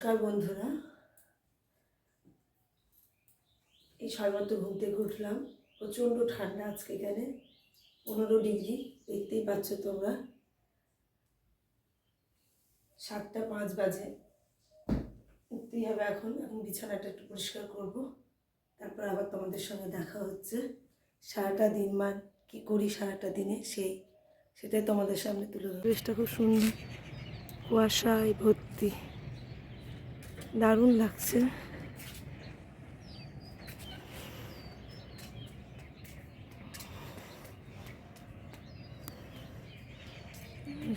নমস্কার বন্ধুরা, এই সবেমাত্র ঘুম থেকে উঠলাম। প্রচণ্ড ঠান্ডা আজকে, এখানে 15 ডিগ্রি, দেখতেই পাচ্ছ তোমরা। 7:05 বাজে, উঠতেই হবে এখন বিছানাটা একটু পরিষ্কার করব, তারপর আবার তোমাদের সঙ্গে দেখা হচ্ছে। সারাটা দিন কী করি সারাটা দিনে সেটাই তোমাদের সামনে তুলে ধরবো। পরিবেশটা খুব সুন্দর, কুয়াশায় ভর্তি, দারুণ লাগছে।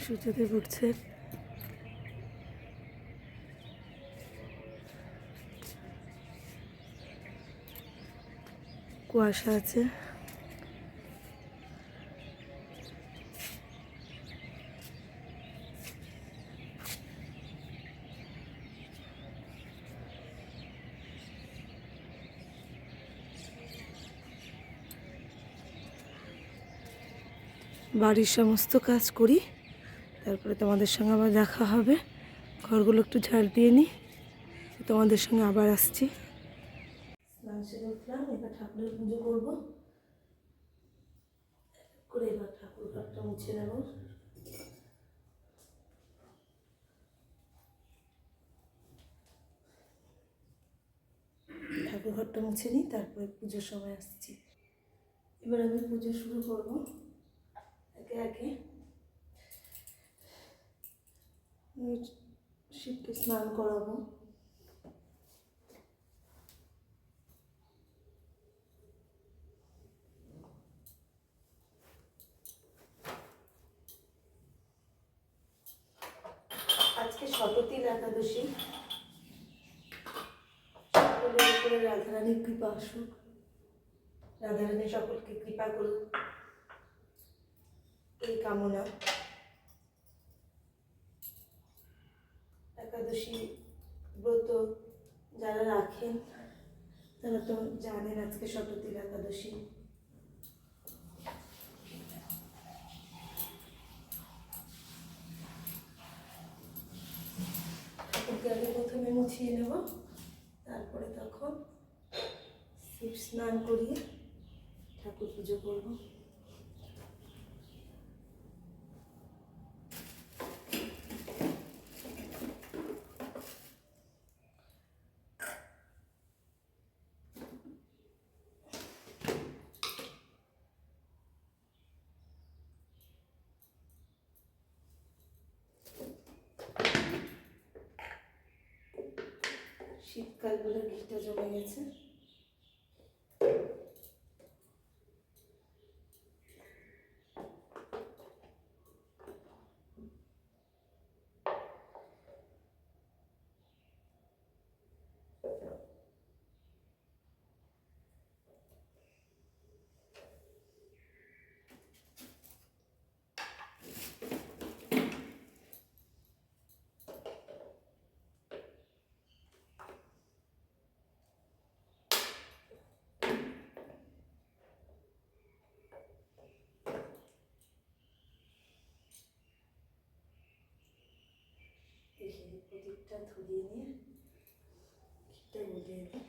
সূর্যদেব উঠছে, কুয়াশা আছে। বাড়ির সমস্ত কাজ করি, তারপরে তোমাদের সঙ্গে আবার দেখা হবে। ঘরগুলো একটু ঝাড় দিয়ে নিই, তোমাদের সঙ্গে আবার আসছি। স্নান সেরে উঠলাম, এবার ঠাকুরের পুজো করবো করে, এবার ঠাকুর ঘরটা মুছে নেব। ঠাকুর ঘরটা মুছে নিই, তারপরে পুজোর সময় আসছি। এবার আমি পুজো শুরু করব একে একে। শিবকে স্নান করাবো। আজকে শততিল একাদশী, সকলের উপরে রাধারানীর কৃপা আসুক, রাধারানী সকলকে কৃপা করুক, এই কামনা। একাদশী ব্রত যারা রাখেন তারা তো জানেন আজকে শততিল একাদশী। ঠাকুরকে আগে প্রথমে মুছিয়ে নেব, তারপরে তখন শিব স্নান করিয়ে ঠাকুর পুজো করব। শীতকাল বলে ঘিটা জমে গেছে। প্রদীপটা ধরিয়ে নিয়ে ঘিটা গুলিয়ে নিই।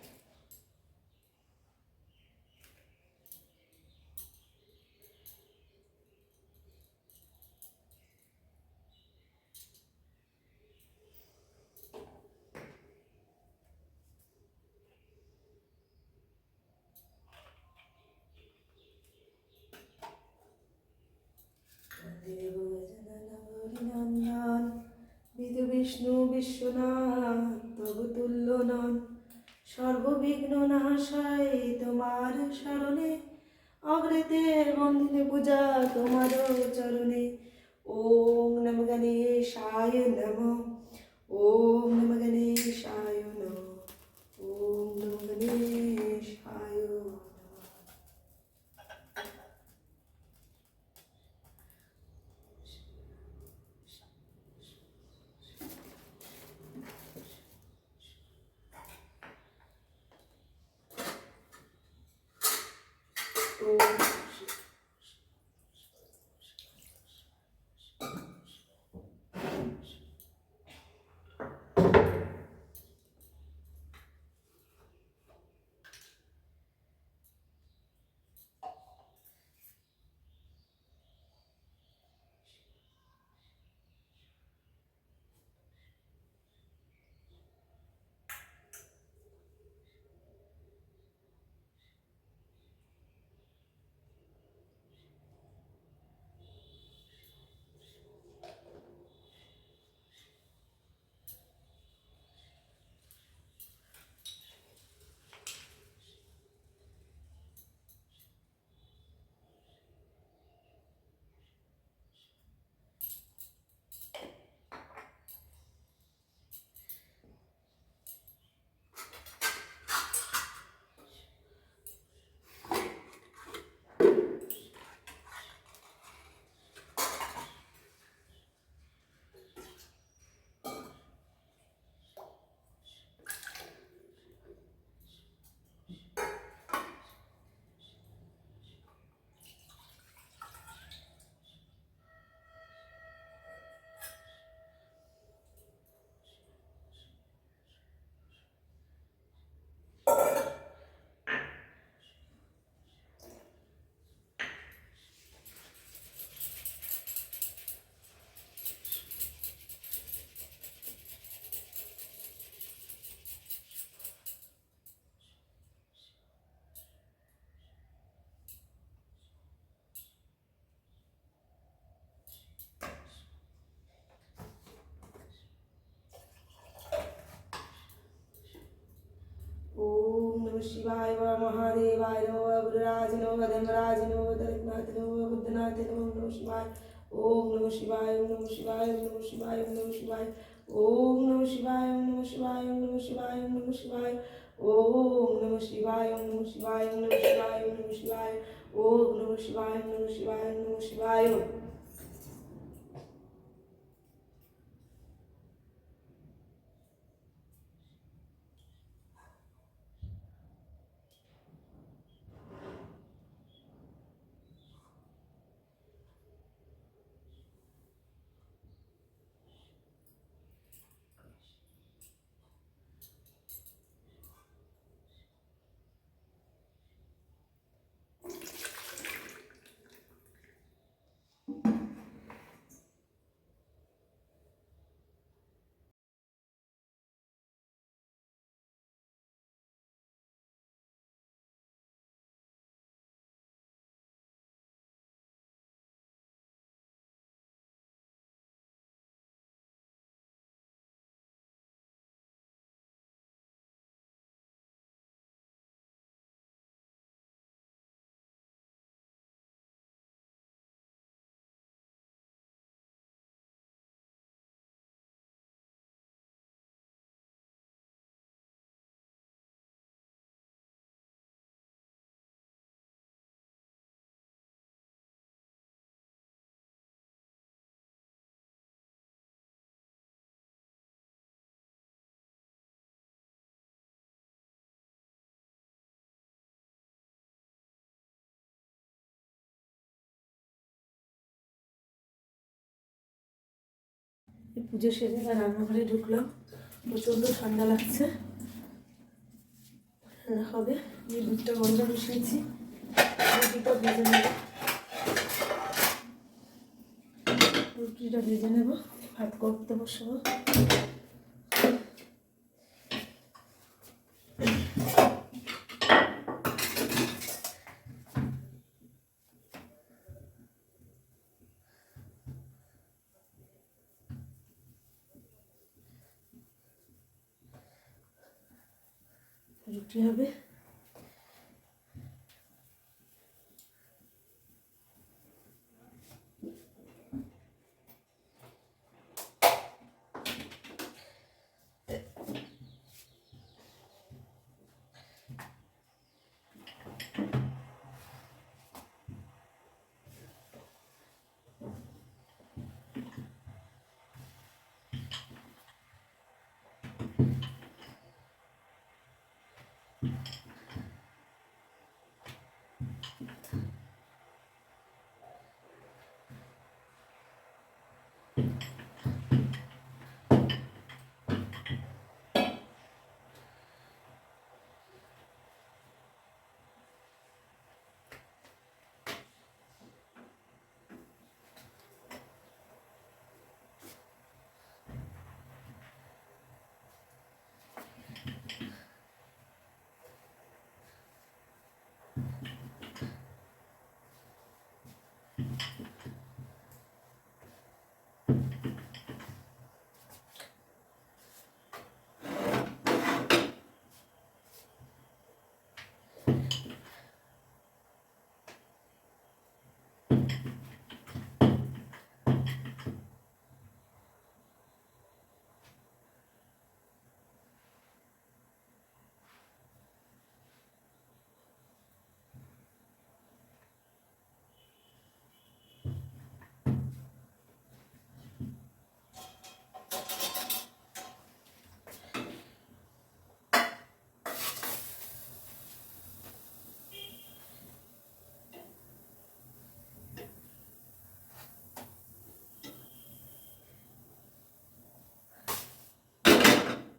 নন্দন বিদু বিষ্ণু বিশ্বনাথ তবু তুল্য নন, সর্ববিঘ্ন নাশায় তোমার শরণে, অগ্রেতের বন্দিনে পূজা তোমার চরণে। ওম নম গণেশায় নমঃ, ওম নম গণেশায় নমঃ, ওম নম গণেশায় নমঃ। शिवाय महादेवाय नमः गुरुराज नमः धर्मराज नमः दलनाथ नमः बुद्धनाथ नमः शिवाय ओम नमः शिवाय ओम नमः शिवाय ओम नमः शिवाय ओम नमः शिवाय ओम नमः शिवाय ओम नमः शिवाय ओम नमः शिवाय ओम नमः शिवाय ओम नमः शिवाय ओम नमः शिवाय ओम नमः शिवाय ओम नमः शिवाय ओम नमः शिवाय ओम नमः शिवाय ओम नमः शिवाय। পুজো সেরে বা রান্নাঘরে ঢুকলাম, প্রচণ্ড ঠান্ডা লাগছে, ঠান্ডা হবে। এই দুধটা গন্ধ বসিয়েছি, রুটিটা ভেজে নেব, রুটিটা ভেজে নেব, ভাত করতে বসবো। রুটি হবে,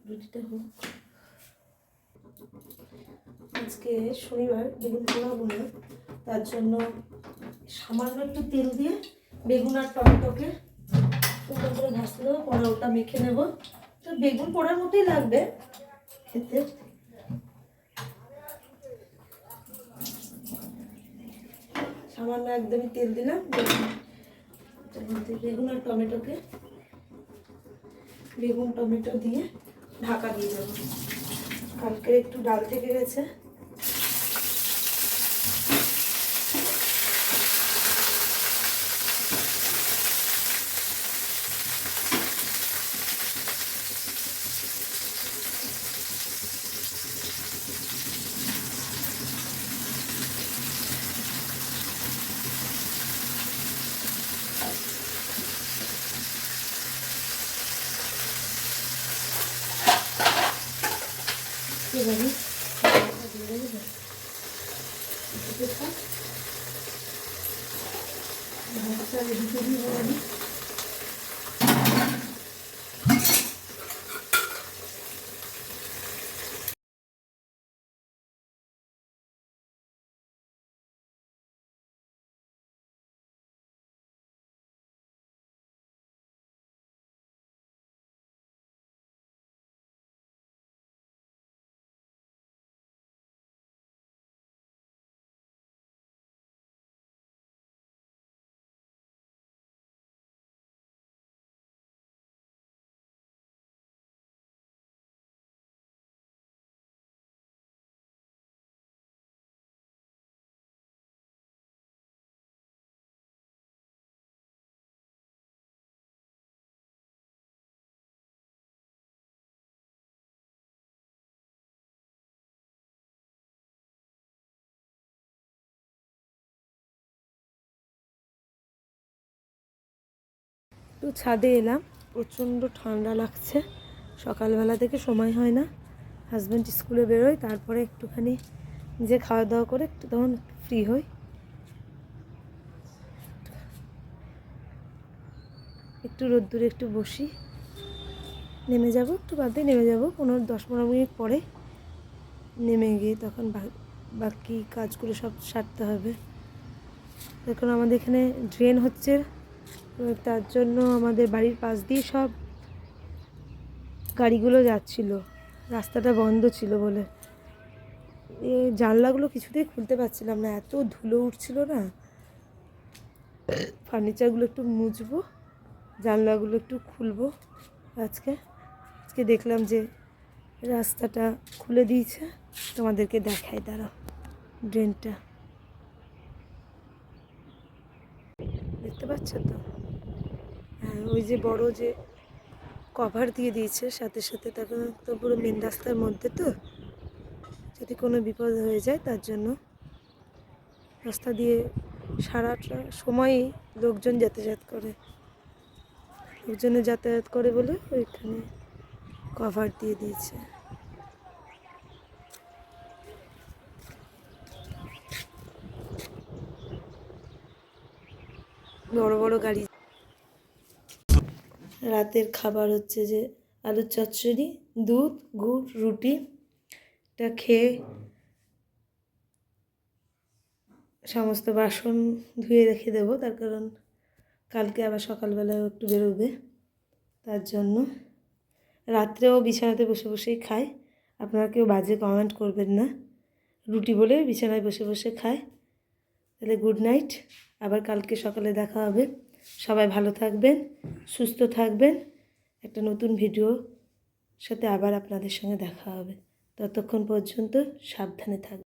রুটিটা হোক। আজকে শনিবার, বেগুন পোড়াবো না, তার জন্য সামান্য একটু তেল দিয়ে বেগুন আর টমেটোকে সুন্দর করে ভাজতে দেবো, পরে ওটা মেখে নেব। তো বেগুন পোড়ার মতোই লাগবে খেতে। সামান্য একদমই তেল দিলাম, বেগুন আর টমেটোকে, বেগুন টমেটো দিয়ে ঢাকা দিয়ে দেবো। কালকে একটু ডাল থেকে গেছে, একেবারে একটু ছাদে এলাম, প্রচণ্ড ঠান্ডা লাগছে। সকালবেলা থেকে সময় হয় না, হাজব্যান্ড স্কুলে বেরোয়, তারপরে একটুখানি যে খাওয়া দাওয়া করে একটু তখন ফ্রি হই। একটু রোদ্দুরে একটু বসি, নেমে যাব, একটু বাদে নেমে যাব, 10-15 মিনিট পরে নেমে গিয়ে তখন বাকি কাজগুলো সব সারতে হবে। এখন আমাদের এখানে ড্রেন হচ্ছে, তার জন্য আমাদের বাড়ির পাশ দিয়ে সব গাড়িগুলো যাচ্ছিল, রাস্তাটা বন্ধ ছিল বলে। জানলাগুলো কিছুতেই খুলতে পারছিলাম না, এত ধুলো উঠছিল না। ফার্নিচারগুলো একটু মুছবো, জানলাগুলো একটু খুলবো। আজকে দেখলাম যে রাস্তাটা খুলে দিয়েছে, তোমাদেরকে দেখাই দাঁড়াও। ড্রেনটা দেখতে পাচ্ছ তো? হ্যাঁ, ওই যে বড় যে কভার দিয়ে দিয়েছে সাথে সাথে, তারপর তো পুরো মেন রাস্তার মধ্যে, তো যদি কোনো বিপদ হয়ে যায় তার জন্য রাস্তা দিয়ে সারাটা সময়ই লোকজন যাতায়াত করে বলে ওইখানে কভার দিয়ে দিয়েছে। বড় বড় গাড়ি। রাতের খাবার হচ্ছে যে আলুর চচ্চড়ি, দুধ, গুড়, রুটি। এটা খেয়ে সমস্ত বাসন ধুয়ে রেখে দেবো, তার কারণ কালকে আবার সকালবেলায় একটু বেরোবে, তার জন্য। রাত্রেও বিছানাতে বসে বসেই খায়, আপনারা কেউ বাজে কমেন্ট করবেন না। রুটি বলে বিছানায় বসে বসে খায়। তাহলে গুড নাইট, আবার কালকে সকালে দেখা হবে। সবাই ভালো থাকবেন, সুস্থ থাকবেন। একটা নতুন ভিডিওর সাথে আবার আপনাদের সঙ্গে দেখা হবে। ততক্ষণ পর্যন্ত সাবধানে থাকবেন।